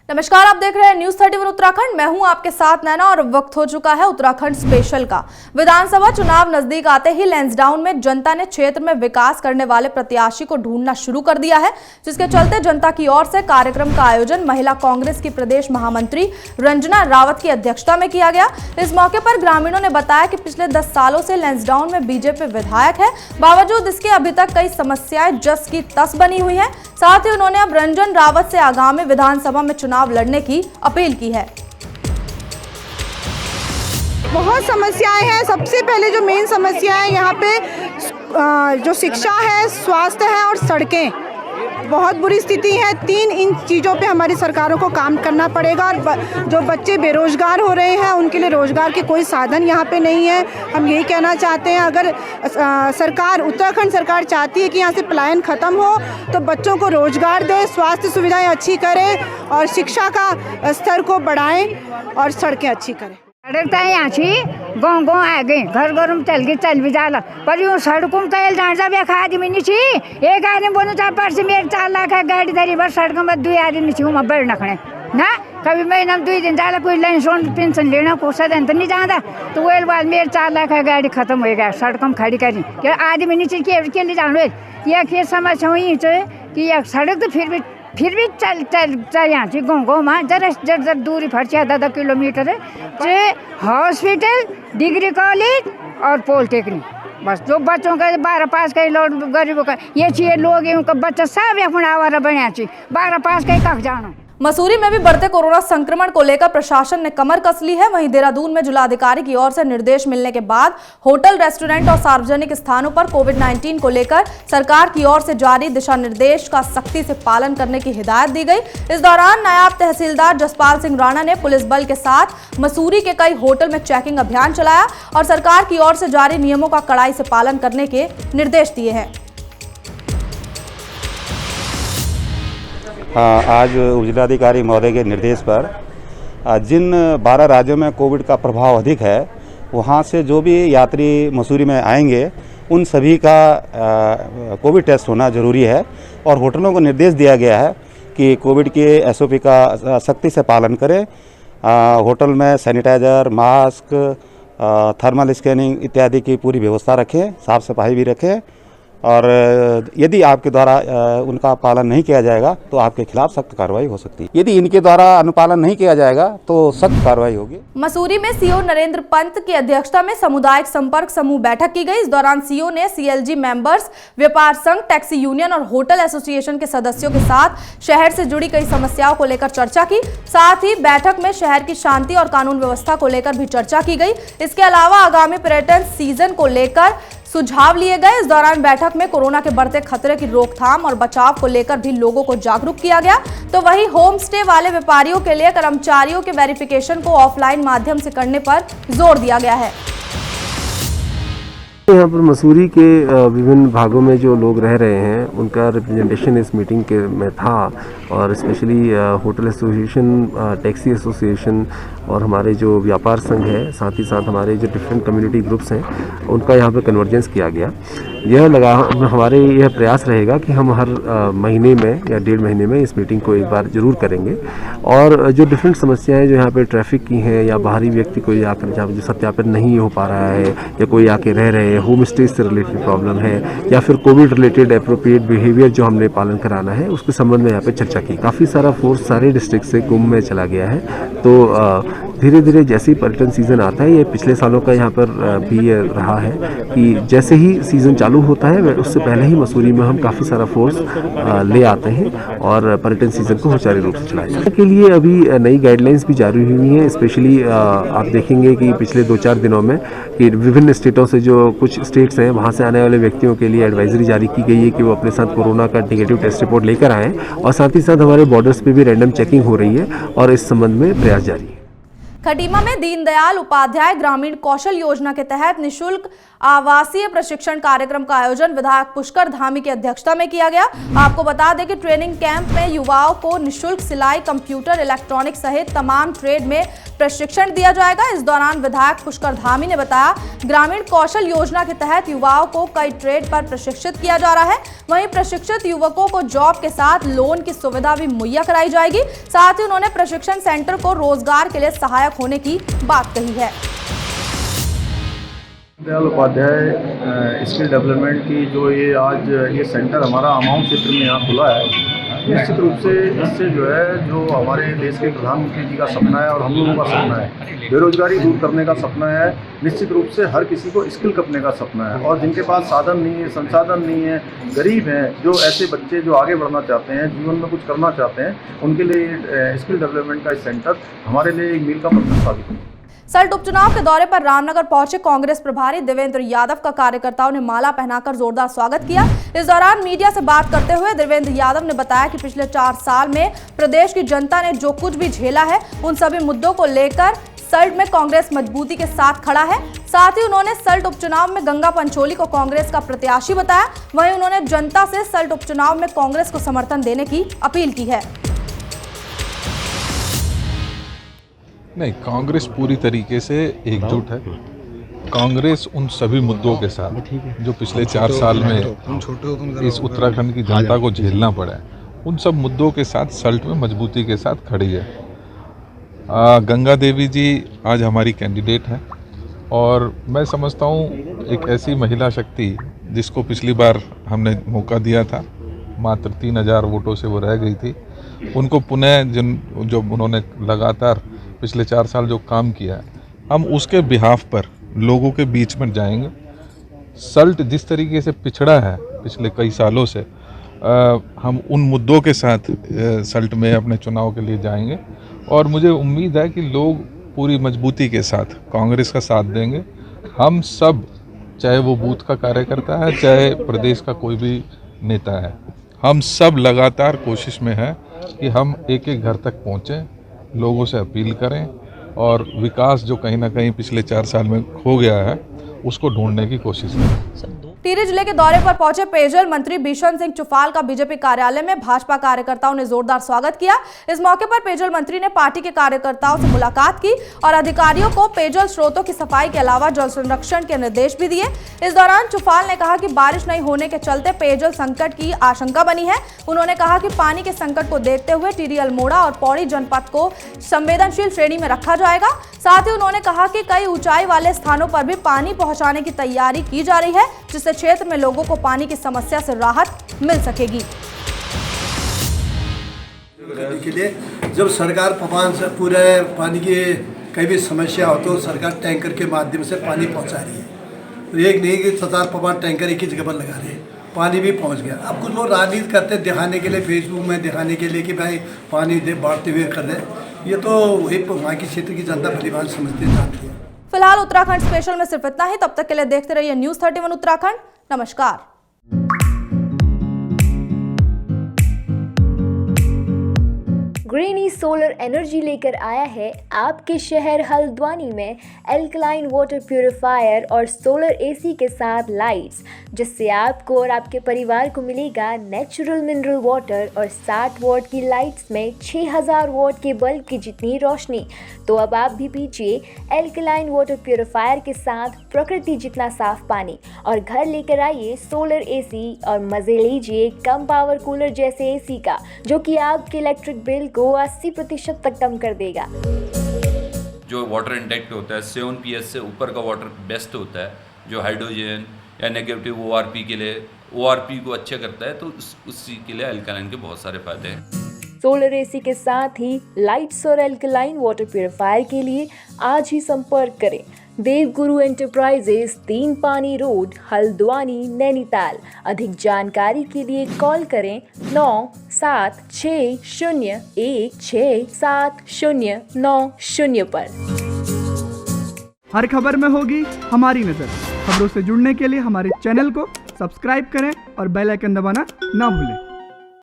नमस्कार, आप देख रहे हैं न्यूज 31 उत्तराखंड। मैं हूं आपके साथ नैना और वक्त हो चुका है उत्तराखंड स्पेशल का। विधानसभा चुनाव नजदीक आते ही लैंसडाउन में जनता ने क्षेत्र में विकास करने वाले प्रत्याशी को ढूंढना शुरू कर दिया है, जिसके चलते जनता की ओर से कार्यक्रम का आयोजन महिला कांग्रेस की प्रदेश महामंत्री रंजना रावत की अध्यक्षता में किया गया। इस मौके पर ग्रामीणों ने बताया कि पिछले 10 सालों से लैंसडाउन में बीजेपी विधायक है, बावजूद इसके अभी तक कई समस्याएं जस की तस बनी हुई है। साथ ही उन्होंने अब रंजन रावत से आगामी विधानसभा में चुनाव लड़ने की अपील की है। बहुत समस्याएं हैं। सबसे पहले जो मेन समस्या है यहाँ पे जो शिक्षा है, स्वास्थ्य है और सड़कें, बहुत बुरी स्थिति है। 3 इन चीज़ों पे हमारी सरकारों को काम करना पड़ेगा। और जो बच्चे बेरोजगार हो रहे हैं उनके लिए रोजगार के कोई साधन यहाँ पे नहीं है। हम यही कहना चाहते हैं, अगर सरकार, उत्तराखंड सरकार चाहती है कि यहाँ से पलायन ख़त्म हो तो बच्चों को रोजगार दे, स्वास्थ्य सुविधाएं अच्छी करे और शिक्षा का स्तर को बढ़ाएं और सड़कें अच्छी करें। सड़क तो यहाँ छी गाँव गाँव आ गए, घर घर में चल भी जाला, पर यूँ सड़कों में कल जान सब एक आदमी नहीं छी। एक आदमी बोलूँ चाहे परसे मेरे 4 लाख है गाड़ी धरी बस सड़कों में 2 आदमी छी वहाँ बैठ नखने ना। कभी महीना में 2 दिन जाला, कोई लाइन पेंशन लेना को सदन तो नहीं जाता, तो वो बाद मेरे 4 लाख है गाड़ी खत्म हो गया, सड़कों में खड़ी करी क्या आदमी नहीं छी के लिए जानो। यह समस्या हुई कि यह सड़क तो फिर भी चल यहाँ से गाँव में जरा दूरी फर्चा 10 किलोमीटर है। हॉस्पिटल, डिग्री कॉलेज और पॉलिटेक्निक, बस जो बच्चों का 12 पास का लोग गरीबों का ये चाहिए लोग, उनका बच्चा सब अपना आवारा बना चाहिए 12 पास का कख जाना। मसूरी में भी बढ़ते कोरोना संक्रमण को लेकर प्रशासन ने कमर कस ली है। वहीं देहरादून में जिलाधिकारी की ओर से निर्देश मिलने के बाद होटल, रेस्टोरेंट और सार्वजनिक स्थानों पर कोविड-19 को लेकर सरकार की ओर से जारी दिशा निर्देश का सख्ती से पालन करने की हिदायत दी गई। इस दौरान नायब तहसीलदार जसपाल सिंह राणा ने पुलिस बल के साथ मसूरी के कई होटल में चेकिंग अभियान चलाया और सरकार की ओर से जारी नियमों का कड़ाई से पालन करने के निर्देश दिए हैं। आज जिलाधिकारी महोदय के निर्देश पर जिन 12 राज्यों में कोविड का प्रभाव अधिक है, वहाँ से जो भी यात्री मसूरी में आएंगे उन सभी का कोविड टेस्ट होना ज़रूरी है। और होटलों को निर्देश दिया गया है कि कोविड के SOP का सख्ती से पालन करें। होटल में सैनिटाइज़र, मास्क, थर्मल स्कैनिंग इत्यादि की पूरी व्यवस्था रखें, साफ़ सफाई भी रखें। और यदि आपके द्वारा उनका पालन नहीं किया जाएगा तो आपके खिलाफ सख्त कार्रवाई हो सकती है। यदि इनके द्वारा अनुपालन नहीं किया जाएगा तो सख्त कार्रवाई होगी। मसूरी में सीओ नरेंद्र पंत की अध्यक्षता में सामुदायिक संपर्क समूह बैठक की गई। इस दौरान सीओ ने CLG मेंबर्स, व्यापार संघ, टैक्सी यूनियन और होटल एसोसिएशन के सदस्यों के साथ शहर से जुड़ी कई समस्याओं को लेकर चर्चा की। साथ ही बैठक में शहर की शांति और कानून व्यवस्था को लेकर भी चर्चा की गई। इसके अलावा आगामी पर्यटन सीजन को लेकर सुझाव लिए गए। इस दौरान बैठक में कोरोना के बढ़ते खतरे की रोकथाम और बचाव को लेकर भी लोगों को जागरूक किया गया। तो वहीं होम स्टे वाले व्यापारियों के लिए कर्मचारियों के वेरिफिकेशन को ऑफलाइन माध्यम से करने पर जोर दिया गया है। यहाँ पर मसूरी के विभिन्न भागों में जो लोग रह रहे हैं उनका रिप्रेजेंटेशन इस मीटिंग के में था, और specially hotel association, taxi association और हमारे जो व्यापार संघ है, साथ ही साथ हमारे जो डिफरेंट कम्युनिटी ग्रुप्स हैं, उनका यहाँ पे कन्वर्जेंस किया गया। हमारे यह प्रयास रहेगा कि हम हर महीने में या 1.5 महीने में इस मीटिंग को एक बार जरूर करेंगे। और जो डिफरेंट समस्याएं जो यहाँ पे ट्रैफिक की हैं या बाहरी व्यक्ति कोई आकर जहाँ जो सत्यापन नहीं हो पा रहा है या कोई आके रह रहे हैं, होम स्टे से रिलेटेड प्रॉब्लम है या फिर कोविड रिलेटेड एप्रोप्रिएट बिहेवियर जो हमने पालन कराना है, उसके संबंध में यहाँ पे चर्चा की। काफ़ी सारा फोर्स सारे डिस्ट्रिक्ट से कुंभ में चला गया है। तो धीरे धीरे जैसे ही पर्यटन सीज़न आता है, ये पिछले सालों का यहाँ पर भी रहा है कि जैसे ही सीज़न चालू होता है उससे पहले ही मसूरी में हम काफ़ी सारा फोर्स ले आते हैं और पर्यटन सीज़न को सुचारू रूप से चलाए जाने के लिए अभी नई गाइडलाइंस भी जारी हुई हैं। स्पेशली आप देखेंगे कि पिछले 2-4 दिनों में कि विभिन्न स्टेटों से जो कुछ स्टेट्स हैं वहाँ से आने वाले व्यक्तियों के लिए एडवाइजरी जारी की गई है कि वो अपने साथ कोरोना का नेगेटिव टेस्ट रिपोर्ट लेकर आएँ। और साथ ही साथ हमारे बॉर्डर्स पर भी रैंडम चेकिंग हो रही है और इस संबंध में प्रयास जारी है। खटीमा में दीनदयाल उपाध्याय ग्रामीण कौशल योजना के तहत निशुल्क आवासीय प्रशिक्षण कार्यक्रम का आयोजन विधायक पुष्कर धामी की अध्यक्षता में किया गया। आपको बता दें कि ट्रेनिंग कैंप में युवाओं को निशुल्क सिलाई, कंप्यूटर, इलेक्ट्रॉनिक सहित तमाम ट्रेड में प्रशिक्षण दिया जाएगा। इस दौरान विधायक पुष्कर धामी ने बताया, ग्रामीण कौशल योजना के तहत युवाओं को कई ट्रेड पर प्रशिक्षित किया जा रहा है। वहीं प्रशिक्षित युवकों को जॉब के साथ लोन की सुविधा भी मुहैया कराई जाएगी। साथ ही उन्होंने प्रशिक्षण सेंटर को रोजगार के लिए सहायक होने की बात कही है। दीनदयाल उपाध्याय स्किल डेवलपमेंट की जो ये सेंटर हमारा आमाऊं क्षेत्र में यहाँ खुला है, निश्चित रूप से इससे जो हमारे देश के प्रधानमंत्री जी का सपना है और हम लोगों का सपना है, बेरोजगारी दूर करने का सपना है। निश्चित रूप से हर किसी को स्किल करने का सपना है और जिनके पास साधन नहीं है, संसाधन नहीं है, गरीब हैं, जो ऐसे बच्चे जो आगे बढ़ना चाहते हैं, जीवन में कुछ करना चाहते हैं, उनके लिए स्किल डेवलपमेंट का सेंटर हमारे लिए एक मील का पत्थर साबित है। सल्ट उपचुनाव के दौरे पर रामनगर पहुंचे कांग्रेस प्रभारी देवेंद्र यादव का कार्यकर्ताओं ने माला पहनाकर जोरदार स्वागत किया। इस दौरान मीडिया से बात करते हुए देवेंद्र यादव ने बताया कि पिछले 4 साल में प्रदेश की जनता ने जो कुछ भी झेला है, उन सभी मुद्दों को लेकर सल्ट में कांग्रेस मजबूती के साथ खड़ा है। साथ ही उन्होंने सल्ट उपचुनाव में गंगा पंचोली को कांग्रेस का प्रत्याशी बताया। वहीं उन्होंने जनता से सल्ट उपचुनाव में कांग्रेस को समर्थन देने की अपील की है। नहीं, कांग्रेस पूरी तरीके से एकजुट है। कांग्रेस उन सभी मुद्दों के साथ जो पिछले 4 साल में इस उत्तराखंड की जनता को झेलना पड़ा है, उन सब मुद्दों के साथ सल्ट में मजबूती के साथ खड़ी है। गंगा देवी जी आज हमारी कैंडिडेट हैं और मैं समझता हूँ एक ऐसी महिला शक्ति जिसको पिछली बार हमने मौका दिया था, मात्र 3000 वोटों से वो रह गई थी, उनको पुनः जो उन्होंने लगातार पिछले 4 साल जो काम किया है, हम उसके बिहाफ पर लोगों के बीच में जाएंगे। सल्ट जिस तरीके से पिछड़ा है पिछले कई सालों से, हम उन मुद्दों के साथ सल्ट में अपने चुनाव के लिए जाएंगे और मुझे उम्मीद है कि लोग पूरी मजबूती के साथ कांग्रेस का साथ देंगे। हम सब, चाहे वो बूथ का कार्यकर्ता है, चाहे प्रदेश का कोई भी नेता है, हम सब लगातार कोशिश में हैं कि हम एक एक घर तक पहुँचें, लोगों से अपील करें और विकास जो कहीं ना कहीं पिछले 4 साल में खो गया है उसको ढूंढने की कोशिश करें। टिहरी जिले के दौरे पर पहुंचे पेयजल मंत्री बिशन सिंह चुफाल का बीजेपी कार्यालय में भाजपा कार्यकर्ताओं ने जोरदार स्वागत किया। इस मौके पर पेयजल मंत्री ने पार्टी के कार्यकर्ताओं से मुलाकात की और अधिकारियों को पेयजल स्रोतों की सफाई के अलावा जल संरक्षण के निर्देश भी दिए। इस दौरान चुफाल ने कहा कि बारिश नहीं होने के चलते पेयजल संकट की आशंका बनी है। उन्होंने कहा कि पानी के संकट को देखते हुए टिहरी, अल्मोड़ा और पौड़ी जनपद को संवेदनशील श्रेणी में रखा जाएगा। साथ ही उन्होंने कहा कि कई ऊंचाई वाले स्थानों पर भी पानी पहुंचाने की तैयारी की जा रही है, जिससे क्षेत्र में लोगों को पानी की समस्या से राहत मिल सकेगी। के लिए जब सरकार से पूरे पानी की कई भी समस्या हो तो सरकार टैंकर के माध्यम से पानी पहुंचा रही है। तो एक नहीं कि 7 पवान टैंकर एक ही जगह पर लगा रहे हैं, पानी भी पहुंच गया। अब कुछ लोग राजनीति करते हैं दिखाने के लिए, फेसबुक में दिखाने के लिए कि भाई पानी बांटते हुए कर रहे। ये तो वही वहाँ की क्षेत्र की जनता भलीभांति समझते जानती है। फिलहाल उत्तराखंड स्पेशल में सिर्फ इतना ही। तब तक के लिए देखते रहिए न्यूज़ 31 उत्तराखंड। नमस्कार। ग्रीनी सोलर एनर्जी लेकर आया है आपके शहर हल्द्वानी में एल्कलाइन वाटर प्यूरिफायर और सोलर एसी के साथ लाइट्स, जिससे आपको और आपके परिवार को मिलेगा नेचुरल मिनरल वाटर और 60 वॉट की लाइट्स में 6000 वॉट के बल्ब की जितनी रोशनी। तो अब आप भी पीजिए एल्कलाइन वाटर प्यूरिफायर के साथ प्रकृति जितना साफ पानी और घर लेकर आइए सोलर एसी और मज़े लीजिए कम पावर कूलर जैसे एसी का, जो कि आपके इलेक्ट्रिक बिल को 80% तक कम कर देगा। जो वाटर इंटेक्ट होता है 7 PS से ऊपर का वाटर बेस्ट होता है, जो हाइड्रोजन या नेगेटिव ORP के लिए ORP को अच्छा करता है, तो उसी के लिए एल्कलाइन के बहुत सारे फायदे हैं। सोलर एसी के साथ ही लाइट्स और एल्कलाइन वाटर प्यूरिफायर के लिए आज ही संपर्क करें। देवगुरु एंटरप्राइजेस, 3 पानी रोड, हल्द्वानी, नैनीताल। अधिक जानकारी के लिए कॉल करें 9760167090 पर। हर खबर में होगी हमारी नजर। खबरों से जुड़ने के लिए हमारे चैनल को सब्सक्राइब करें और बेल आइकन दबाना ना भूलें।